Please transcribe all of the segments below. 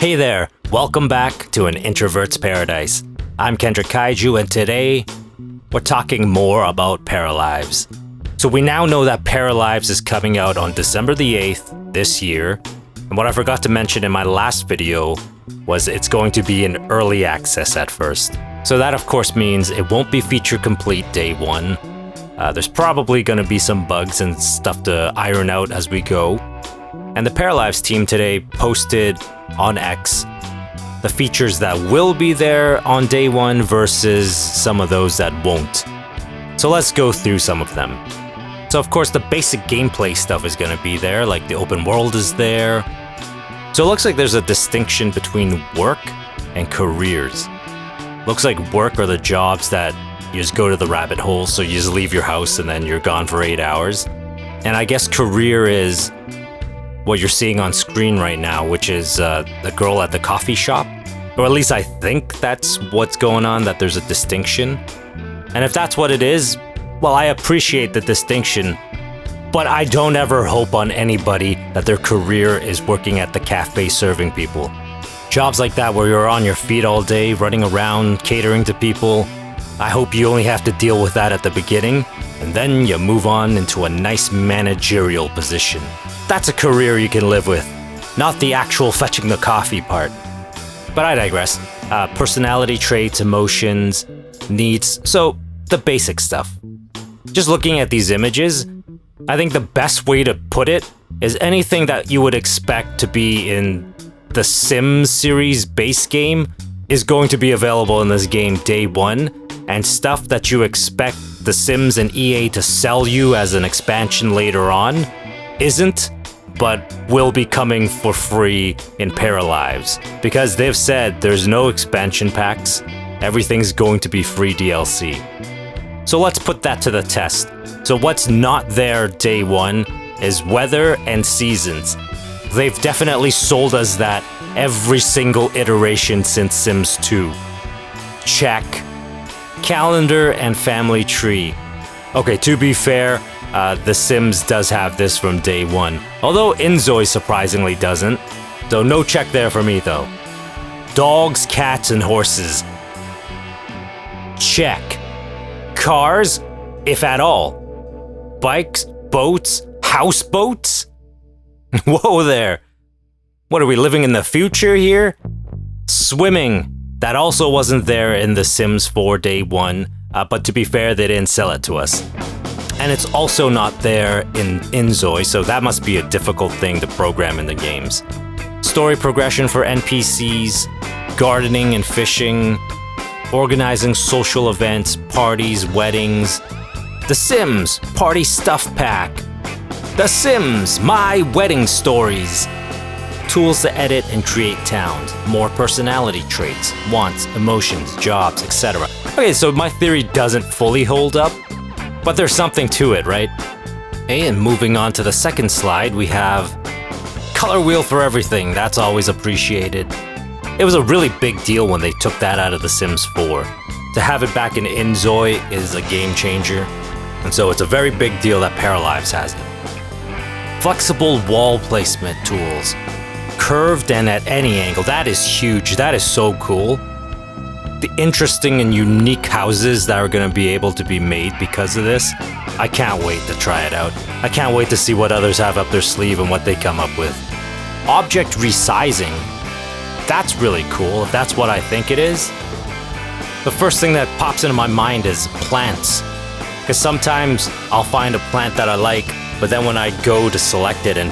Hey there, welcome back to An Introvert's Paradise. I'm Kendrick Kaiju, and today we're talking more about Paralives. So we now know that Paralives is coming out on December the 8th this year, and what I forgot to mention in my last video was it's going to be in early access at first. So that of course means it won't be feature complete day one. There's probably going to be some bugs and stuff to iron out as we go. And the Paralives team today posted on X the features that will be there on day one versus some of those that won't. So let's go through some of them. So of course the basic gameplay stuff is going to be there, like the open world is there. So it looks like there's a distinction between work and careers. Looks like work are the jobs that you just go to the rabbit hole, so you just leave your house and then you're gone for 8 hours. And I guess career is what you're seeing on screen right now, which is the girl at the coffee shop. Or at least I think that's what's going on, that there's a distinction. And if that's what it is, well, I appreciate the distinction, but I don't ever hope on anybody that their career is working at the cafe serving people. Jobs like that where you're on your feet all day, running around, catering to people, I hope you only have to deal with that at the beginning, and then you move on into a nice managerial position. That's a career you can live with, not the actual fetching the coffee part. But I digress. Personality traits, emotions, needs, so the basic stuff. Just looking at these images, I think the best way to put it is anything that you would expect to be in the Sims series base game is going to be available in this game day one, and stuff that you expect The Sims and EA to sell you as an expansion later on isn't, but will be coming for free in Paralives, because they've said there's no expansion packs, everything's going to be free DLC. So let's put that to the test. So what's not there day one is weather and seasons. They've definitely sold us that every single iteration since Sims 2. Check. Calendar and family tree. Okay, to be fair, The Sims does have this from day one, although Inzoi surprisingly doesn't, so no check there for me though. Dogs, cats, and horses. Check. Cars, if at all. Bikes, boats, houseboats? Whoa there. What are we living in the future here? Swimming. That also wasn't there in The Sims 4 day one, but to be fair, they didn't sell it to us. And it's also not there in Inzoi, so that must be a difficult thing to program in the games. Story progression for NPCs, gardening and fishing, organizing social events, parties, weddings. The Sims Party Stuff Pack. The Sims My Wedding Stories. Tools to edit and create towns, more personality traits, wants, emotions, jobs, etc. Okay, so my theory doesn't fully hold up, but there's something to it, right? Okay, and moving on to the second slide, we have color wheel for everything. That's always appreciated. It was a really big deal when they took that out of The Sims 4. To have it back in Inzoi is a game changer, and so it's a very big deal that Paralives has it. Flexible wall placement tools. Curved and at any angle. That is huge. That is so cool. The interesting and unique houses that are going to be able to be made because of this. I can't wait to try it out. I can't wait to see what others have up their sleeve and what they come up with. Object resizing. That's really cool, if that's what I think it is. The first thing that pops into my mind is plants. Because sometimes I'll find a plant that I like, but then when I go to select it and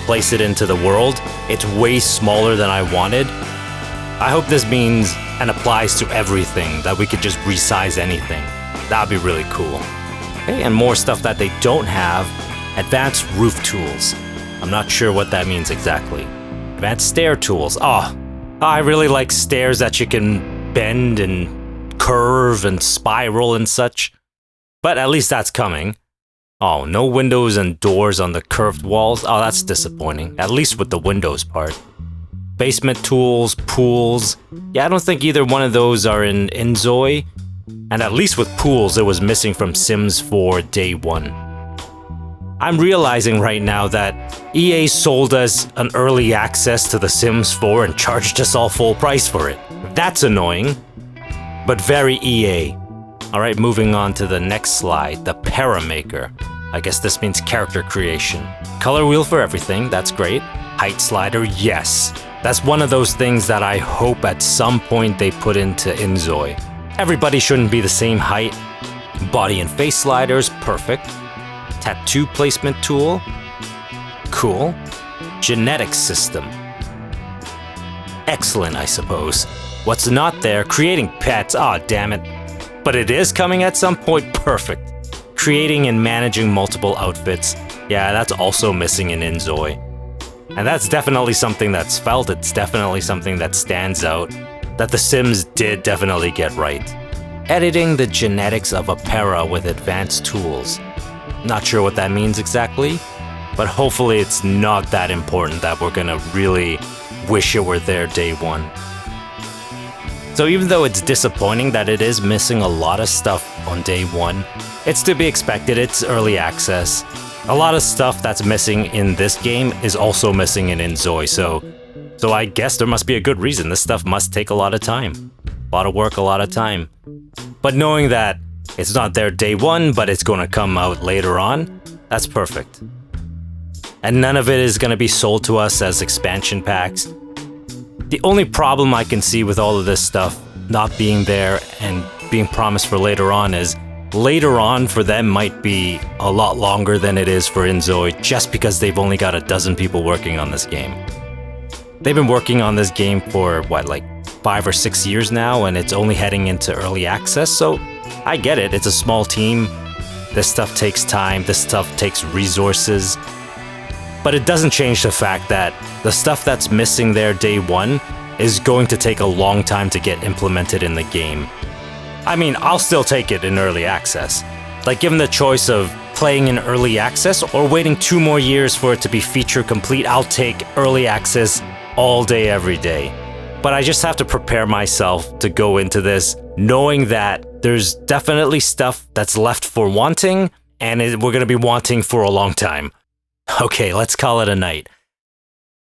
place it into the world, it's way smaller than I wanted. I hope this means and applies to everything, that we could just resize anything. That'd be really cool. Okay, and more stuff that they don't have, advanced roof tools. I'm not sure what that means exactly. Advanced stair tools. Oh, I really like stairs that you can bend and curve and spiral and such. But at least that's coming. Oh, no windows and doors on the curved walls? Oh, that's disappointing. At least with the windows part. Basement tools, pools. Yeah, I don't think either one of those are in Inzoi. And at least with pools, it was missing from Sims 4 day one. I'm realizing right now that EA sold us an early access to The Sims 4 and charged us all full price for it. That's annoying, but very EA. Alright, moving on to the next slide, the Paramaker. I guess this means character creation. Color wheel for everything, that's great. Height slider, yes. That's one of those things that I hope at some point they put into inZOI. Everybody shouldn't be the same height. Body and face sliders, perfect. Tattoo placement tool, cool. Genetics system, excellent, I suppose. What's not there? Creating pets, aw, damn it. But it is coming at some point, perfect. Creating and managing multiple outfits, yeah, that's also missing in inZOI. And that's definitely something that's felt, it's definitely something that stands out, that The Sims did definitely get right. Editing the genetics of a para with advanced tools. Not sure what that means exactly, but hopefully it's not that important that we're gonna really wish it were there day one. So even though it's disappointing that it is missing a lot of stuff on day one, it's to be expected, it's early access. A lot of stuff that's missing in this game is also missing in inZOI, so I guess there must be a good reason. This stuff must take a lot of time. A lot of work, a lot of time. But knowing that it's not there day one, but it's gonna come out later on, that's perfect. And none of it is gonna be sold to us as expansion packs. The only problem I can see with all of this stuff not being there and being promised for later on is later on for them might be a lot longer than it is for inZOI just because they've only got a dozen people working on this game. They've been working on this game for, what, like 5 or 6 years now, and it's only heading into early access, so I get it, it's a small team. This stuff takes time, this stuff takes resources. But it doesn't change the fact that the stuff that's missing there day one is going to take a long time to get implemented in the game. I mean, I'll still take it in early access. Like, given the choice of playing in early access or waiting 2 more years for it to be feature complete, I'll take early access all day, every day. But I just have to prepare myself to go into this knowing that there's definitely stuff that's left for wanting, and we're gonna be wanting for a long time. Okay, let's call it a night.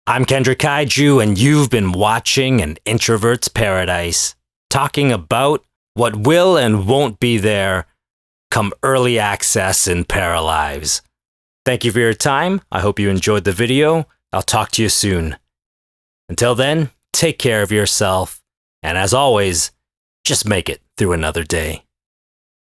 I'm Kendra Kaiju, and you've been watching An Introvert's Paradise, talking about what will and won't be there come early access in Paralives. Thank you for your time. I hope you enjoyed the video. I'll talk to you soon. Until then, take care of yourself, and as always, just make it through another day.